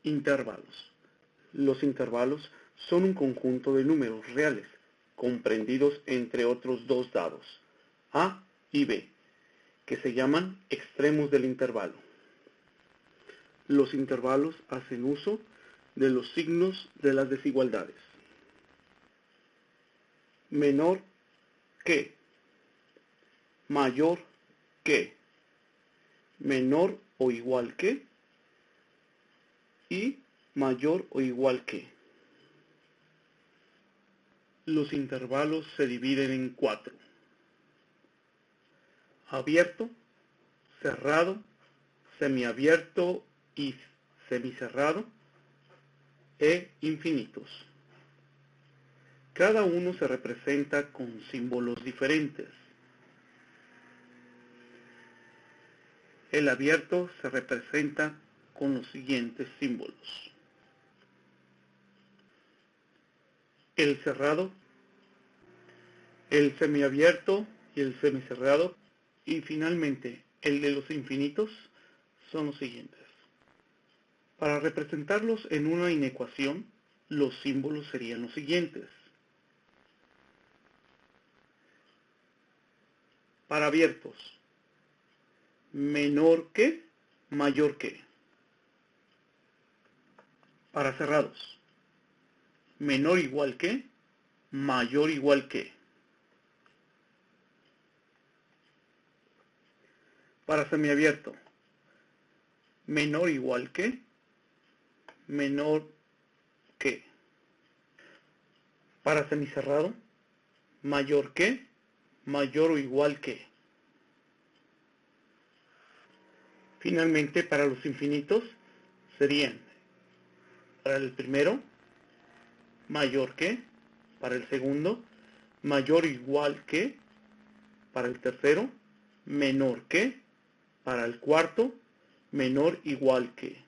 Intervalos. Los intervalos son un conjunto de números reales, comprendidos entre otros dos dados, A y B, que se llaman extremos del intervalo. Los intervalos hacen uso de los signos de las desigualdades. Menor que, mayor que, menor o igual que y mayor o igual que. Los intervalos se dividen en 4: abierto, cerrado, semiabierto y semicerrado, e infinitos. Cada uno se representa con símbolos diferentes. El abierto se representa con los siguientes símbolos: el cerrado, el semiabierto y el semicerrado, y finalmente el de los infinitos son los siguientes. Para representarlos en una inecuación, los símbolos serían los siguientes. Para abiertos, menor que, mayor que. Para cerrados, menor igual que, mayor igual que. Para semiabierto, menor igual que, menor que. Para semicerrado, mayor que, mayor o igual que. Finalmente, para los infinitos serían: para el primero, mayor que; para el segundo, mayor o igual que; para el tercero, menor que; para el cuarto, menor o igual que.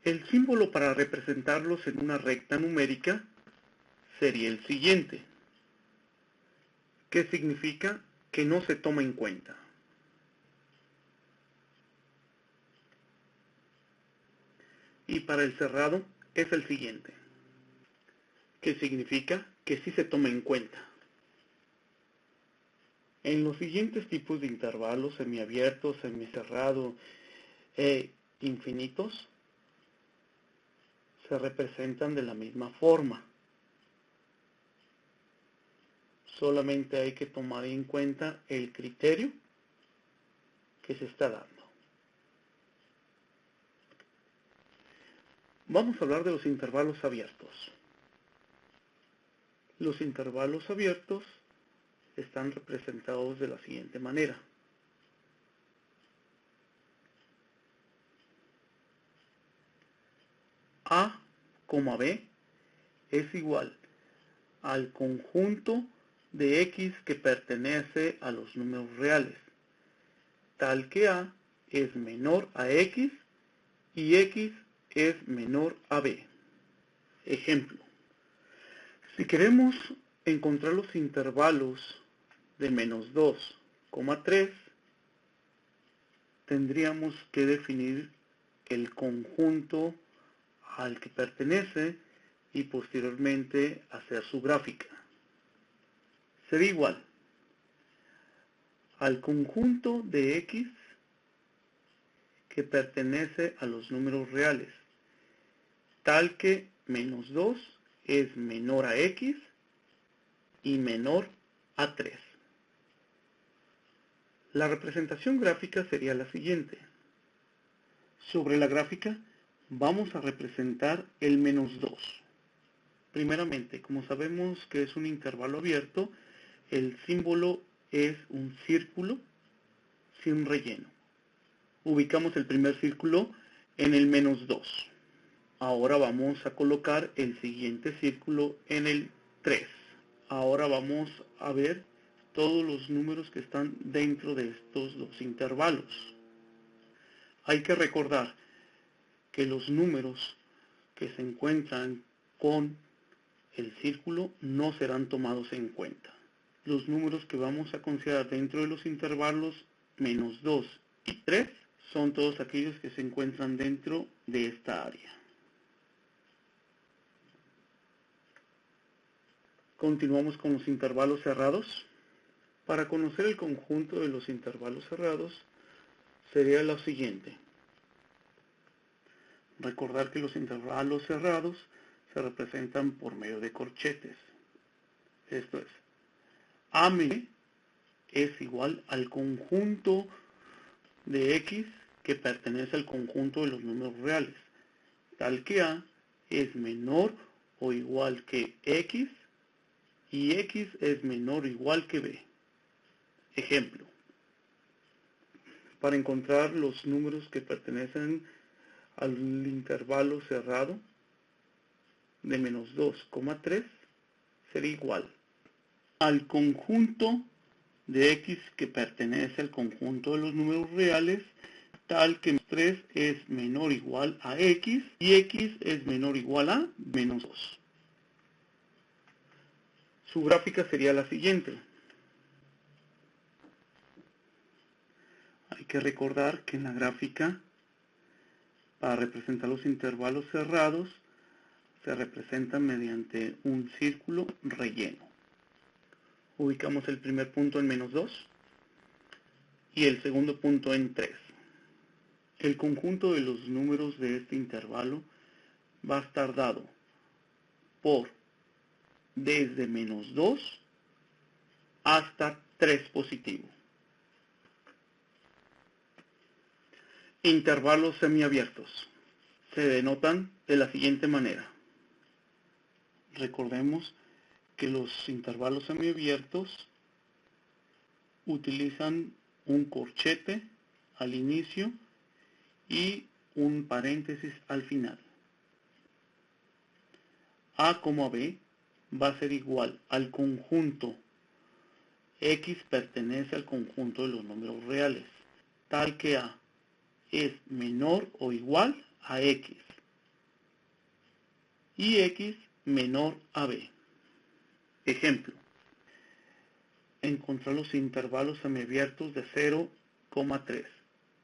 El símbolo para representarlos en una recta numérica sería el siguiente, que significa que no se toma en cuenta. Y para el cerrado es el siguiente, que significa que sí se toma en cuenta. En los siguientes tipos de intervalos, semiabierto, semicerrado e infinitos, se representan de la misma forma. Solamente hay que tomar en cuenta el criterio que se está dando. Vamos a hablar de los intervalos abiertos. Los intervalos abiertos están representados de la siguiente manera. A, B es igual al conjunto de X que pertenece a los números reales, tal que A es menor a X y X es menor a B. Ejemplo: si queremos encontrar los intervalos de -2, 3, tendríamos que definir el conjunto al que pertenece y posteriormente hacer su gráfica. Sería igual al conjunto de X que pertenece a los números reales, tal que -2 es menor a X y menor a 3. La representación gráfica sería la siguiente. Sobre la gráfica vamos a representar el -2. Primeramente, como sabemos que es un intervalo abierto, el símbolo es un círculo sin relleno. Ubicamos el primer círculo en el -2. Ahora vamos a colocar el siguiente círculo en el 3. Ahora vamos a ver todos los números que están dentro de estos dos intervalos. Hay que recordar que los números que se encuentran con el círculo no serán tomados en cuenta. Los números que vamos a considerar dentro de los intervalos -2 y 3 son todos aquellos que se encuentran dentro de esta área. Continuamos con los intervalos cerrados. Para conocer el conjunto de los intervalos cerrados sería lo siguiente. Recordar que los intervalos cerrados se representan por medio de corchetes. Esto es, AM es igual al conjunto de X que pertenece al conjunto de los números reales, tal que A es menor o igual que X y X es menor o igual que B. Ejemplo, para encontrar los números que pertenecen al intervalo cerrado de menos 2,3 sería igual al conjunto de X que pertenece al conjunto de los números reales, tal que 3 es menor o igual a X y X es menor o igual a menos 2. Su gráfica sería la siguiente. Hay que recordar que en la gráfica, para representar los intervalos cerrados, se representan mediante un círculo relleno. Ubicamos el primer punto en menos 2 y el segundo punto en 3. El conjunto de los números de este intervalo va a estar dado por desde menos 2 hasta 3 positivo. Intervalos semiabiertos se denotan de la siguiente manera. Recordemos que los intervalos semiabiertos utilizan un corchete al inicio y un paréntesis al final. A, B va a ser igual al conjunto X pertenece al conjunto de los números reales, tal que A es menor o igual a X y X menor a B. Ejemplo, encontrar los intervalos semiabiertos de 0,3.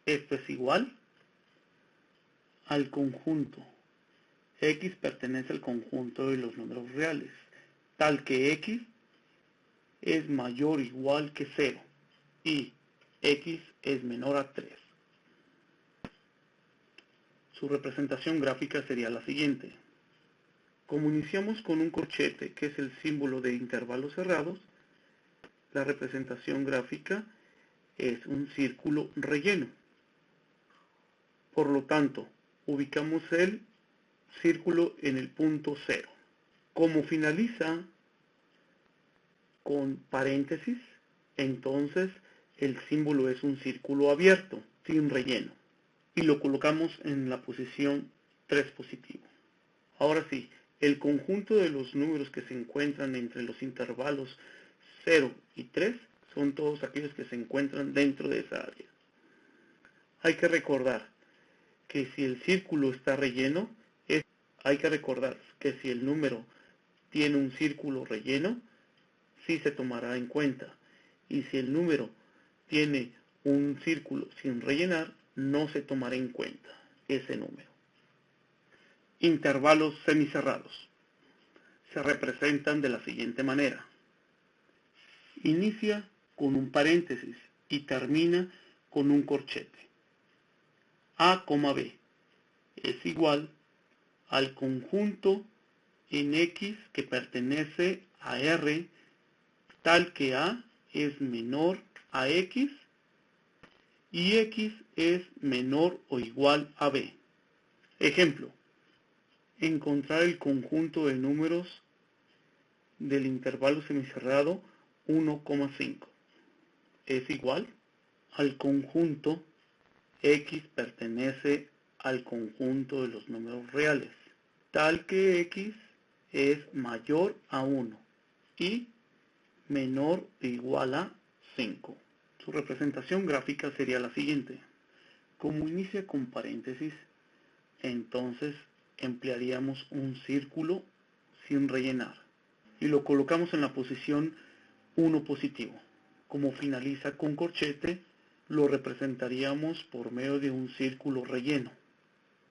Esto es igual al conjunto X pertenece al conjunto de los números reales, tal que X es mayor o igual que 0 y X es menor a 3. Su representación gráfica sería la siguiente. Como iniciamos con un corchete, que es el símbolo de intervalos cerrados, la representación gráfica es un círculo relleno. Por lo tanto, ubicamos el círculo en el punto 0. Como finaliza con paréntesis, entonces el símbolo es un círculo abierto, sin relleno, y lo colocamos en la posición 3 positivo. Ahora sí, el conjunto de los números que se encuentran entre los intervalos 0 y 3 son todos aquellos que se encuentran dentro de esa área. Hay que recordar que si el círculo está relleno, hay que recordar que si el número tiene un círculo relleno, sí se tomará en cuenta. Y si el número tiene un círculo sin rellenar, no se tomará en cuenta ese número. Intervalos semicerrados se representan de la siguiente manera. Inicia con un paréntesis y termina con un corchete. A, B es igual al conjunto en X que pertenece a R, tal que A es menor a X y X es menor o igual a B. Ejemplo, encontrar el conjunto de números del intervalo semicerrado 1,5 es igual al conjunto X pertenece al conjunto de los números reales, tal que X es mayor a 1 y menor o igual a 5. Su representación gráfica sería la siguiente. Como inicia con paréntesis, entonces emplearíamos un círculo sin rellenar y lo colocamos en la posición 1 positivo. Como finaliza con corchete, lo representaríamos por medio de un círculo relleno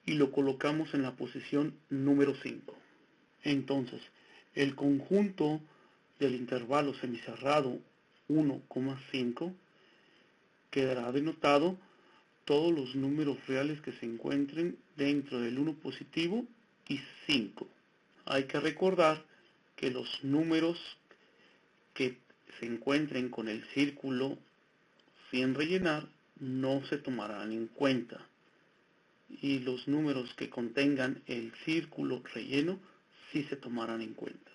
y lo colocamos en la posición número 5. Entonces, el conjunto del intervalo semicerrado 1,5 quedará denotado todos los números reales que se encuentren dentro del 1 positivo y 5. Hay que recordar que los números que se encuentren con el círculo sin rellenar no se tomarán en cuenta, y los números que contengan el círculo relleno sí se tomarán en cuenta.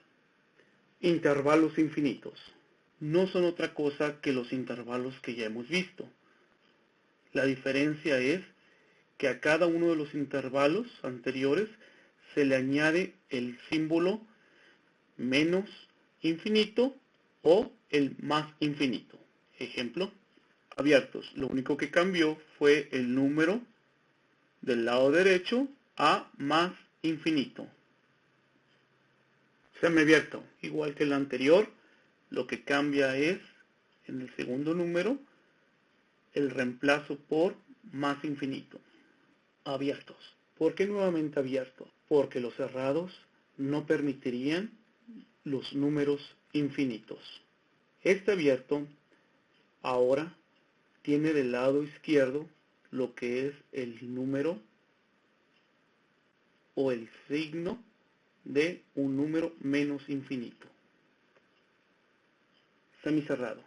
Intervalos infinitos. No son otra cosa que los intervalos que ya hemos visto. La diferencia es que a cada uno de los intervalos anteriores se le añade el símbolo menos infinito o el más infinito. Ejemplo, abiertos. Lo único que cambió fue el número del lado derecho a más infinito. Semiabierto, igual que el anterior, lo que cambia es, en el segundo número, el reemplazo por más infinito. Abiertos. ¿Por qué nuevamente abiertos? Porque los cerrados no permitirían los números infinitos. Este abierto ahora tiene del lado izquierdo lo que es el número o el signo de un número menos infinito. Semicerrado.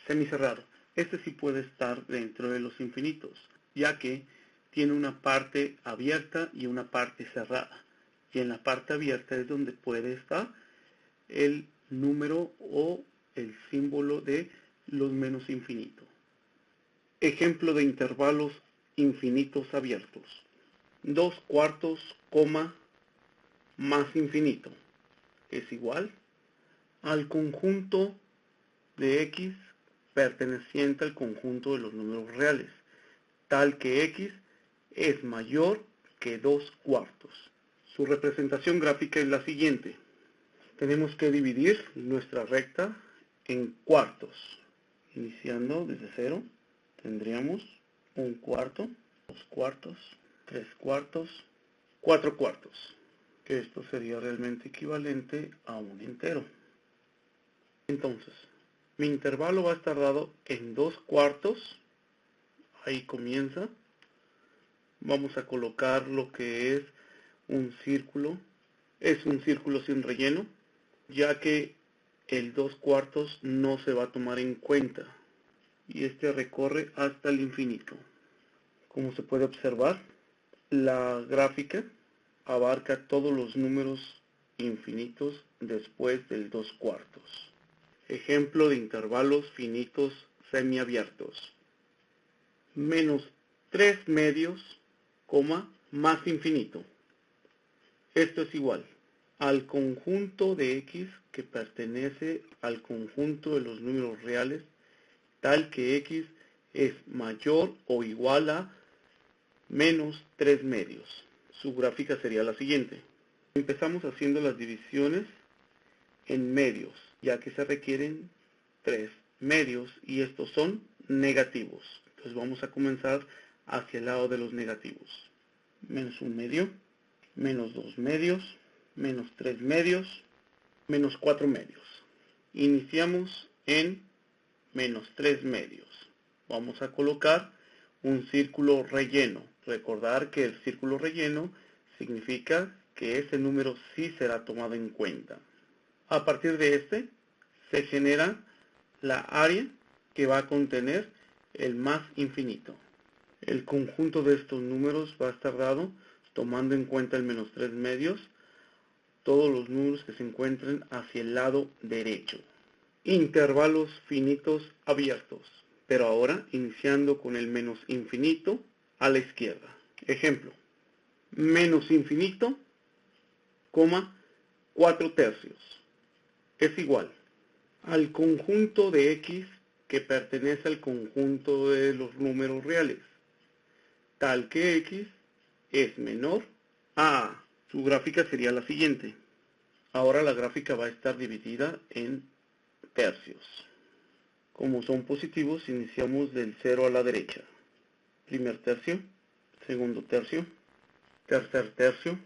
Semicerrado. Este sí puede estar dentro de los infinitos, ya que tiene una parte abierta y una parte cerrada. Y en la parte abierta es donde puede estar el número o el símbolo de los menos infinitos. Ejemplo de intervalos infinitos abiertos. 2/4, más infinito es igual al conjunto de x perteneciente al conjunto de los números reales, tal que x es mayor que 2/4. Su representación gráfica es la siguiente. Tenemos que dividir nuestra recta en cuartos. Iniciando desde 0, tendríamos 1/4, 2/4, 3/4, 4/4, que esto sería realmente equivalente a un entero. Entonces, mi intervalo va a estar dado en 2/4, ahí comienza. Vamos a colocar lo que es un círculo. Es un círculo sin relleno, ya que el 2/4 no se va a tomar en cuenta, y este recorre hasta el infinito. Como se puede observar, la gráfica abarca todos los números infinitos después del 2/4. Ejemplo de intervalos finitos semiabiertos. Menos 3/2, más infinito. Esto es igual al conjunto de x que pertenece al conjunto de los números reales, tal que x es mayor o igual a menos 3/2. Su gráfica sería la siguiente. Empezamos haciendo las divisiones en medios, ya que se requieren 3/2 y estos son negativos. Entonces vamos a comenzar hacia el lado de los negativos. Menos 1/2, menos 2/2, menos 3/2, menos 4/2. Iniciamos en menos 3/2. Vamos a colocar un círculo relleno. Recordar que el círculo relleno significa que ese número sí será tomado en cuenta. A partir de este se genera la área que va a contener el más infinito. El conjunto de estos números va a estar dado tomando en cuenta el menos 3/2, todos los números que se encuentren hacia el lado derecho. Intervalos finitos abiertos, pero ahora iniciando con el menos infinito a la izquierda. Ejemplo, menos infinito, 4/3 es igual al conjunto de x que pertenece al conjunto de los números reales, tal que x es menor a. Su gráfica sería la siguiente. Ahora la gráfica va a estar dividida en tercios. Como son positivos, iniciamos del 0 a la derecha. Primer tercio, segundo tercio, tercer tercio,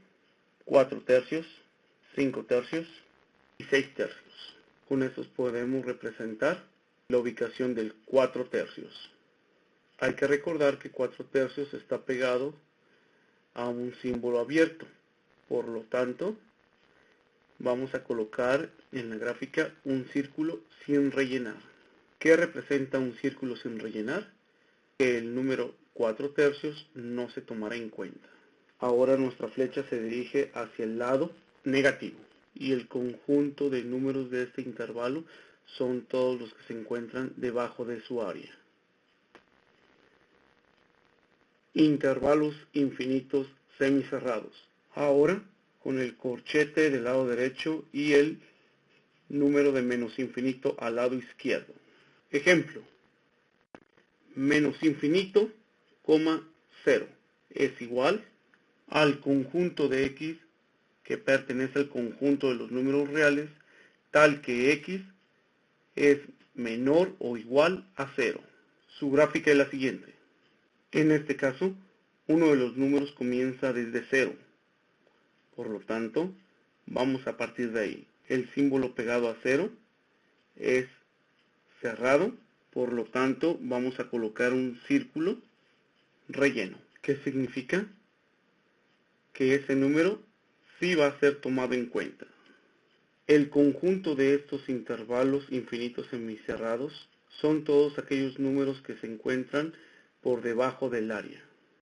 4 tercios, 5 tercios 6 tercios. Con estos podemos representar la ubicación del 4 tercios. Hay que recordar que 4 tercios está pegado a un símbolo abierto. Por lo tanto, vamos a colocar en la gráfica un círculo sin rellenar. ¿Qué representa un círculo sin rellenar? Que el número 4 tercios no se tomará en cuenta. Ahora nuestra flecha se dirige hacia el lado negativo y el conjunto de números de este intervalo son todos los que se encuentran debajo de su área. Intervalos infinitos semicerrados. Ahora, con el corchete del lado derecho y el número de menos infinito al lado izquierdo. Ejemplo, menos infinito, 0 es igual al conjunto de x que pertenece al conjunto de los números reales, tal que x es menor o igual a 0. Su gráfica es la siguiente. En este caso, uno de los números comienza desde 0. Por lo tanto, vamos a partir de ahí. El símbolo pegado a 0 es cerrado, por lo tanto, vamos a colocar un círculo relleno. ¿Qué significa? Que ese número sí va a ser tomado en cuenta. El conjunto de estos intervalos infinitos semicerrados son todos aquellos números que se encuentran por debajo del área.